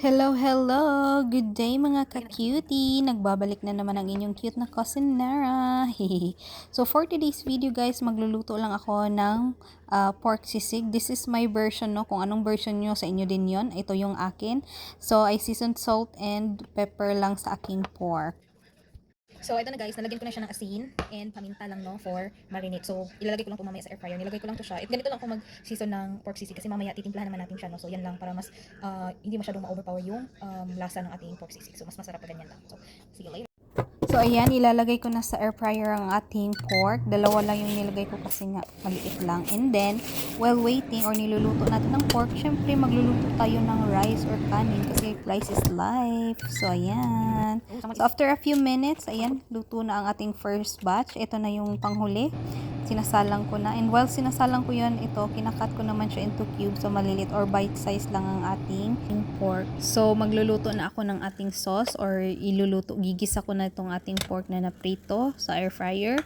Hello, hello! Good day mga ka-cutie! Nagbabalik na naman ang inyong cute na cousin Nara. So for today's video guys, magluluto lang ako ng pork sisig. This is my version, no? Kung anong version nyo, sa inyo din yon. Ito yung akin. So I seasoned salt and pepper lang sa aking pork. So, ito na guys, nalagyan ko na siya ng asin and paminta lang, no, for marinate. So, ilalagay ko lang ito mamaya sa air fryer. Nilagay ko lang to siya. Ganito lang ako mag-season ng pork sisig kasi mamaya titimplahan naman natin siya, no. So, yan lang para mas hindi masyadong ma-overpower yung lasa ng ating pork sisig. So, mas masarap pa ganyan lang. So, see you later. So, ayan, ilalagay ko na sa air fryer ang ating pork. Dalawa lang yung nilagay ko kasi nga maliit lang. And then, while waiting or niluluto natin ng pork, syempre magluluto tayo ng rice or kanin kasi rice is life. So, ayan. So, after a few minutes, ayan, luto na ang ating first batch. Ito na yung panghuli. Sinasalang ko na. And while sinasalang ko yun, ito, kinakat ko naman siya into cubes. So, malilit or bite size lang ang ating pork. So, magluluto na ako ng ating sauce or gigisa ko na itong ating pork na naprito sa air fryer.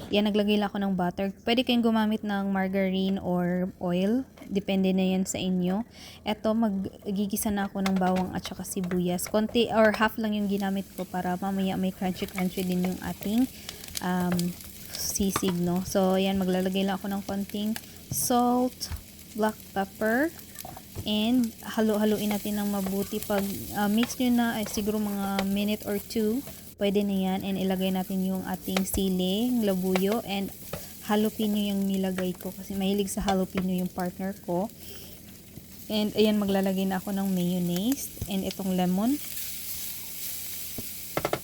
Yan, naglagay lang ako ng butter. Pwede kayong gumamit ng margarine or oil. Depende na yan sa inyo. Eto, maggigisa na ako ng bawang at saka sibuyas. Konti or half lang yung ginamit ko para mamaya may crunchy-crunchy din yung ating sisig, no? So, ayan, maglalagay lang ako ng konting salt, black pepper, and halo-haluin natin ng mabuti. Pag mix nyo na, siguro mga minute or 2, pwede na yan. And ilagay natin yung ating sili, labuyo, and jalapeno yung nilagay ko kasi mahilig sa jalapeno yung partner ko. And ayan, maglalagay na ako ng mayonnaise and itong lemon.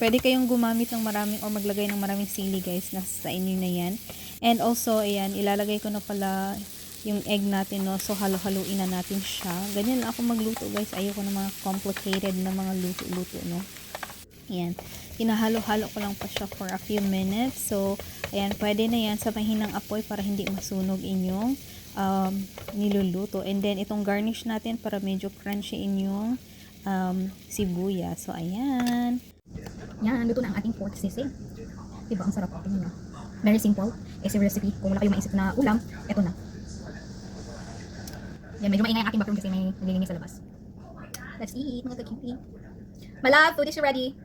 Pwede kayong gumamit ng maraming or maglagay ng maraming sili guys, nasa sa inyo na yan. And also, ayan, ilalagay ko na pala yung egg natin, no? So, halo-haluin na natin siya. Ganyan lang ako magluto guys. Ayoko ng mga complicated na mga luto-luto, no? Ayan. Hinahalo-halo ko lang pa siya for a few minutes. So, ayan, pwede na yan sa mahinang apoy para hindi masunog inyong niluluto. And then, itong garnish natin para medyo crunchy inyong sibuyas. So, ayan. Yan, luto na ang ating pork sisig. Diba, ang sarap. Tingnan nyo. Very simple. Easy recipe. Kung wala kayong maisip na ulam, eto na. Yan, medyo maingay ang ating background kasi may naglilinis sa labas. Let's eat, mga ka-cutie. My love, food is ready.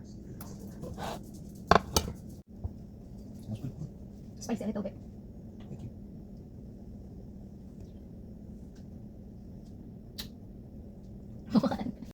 Spicy a little bit.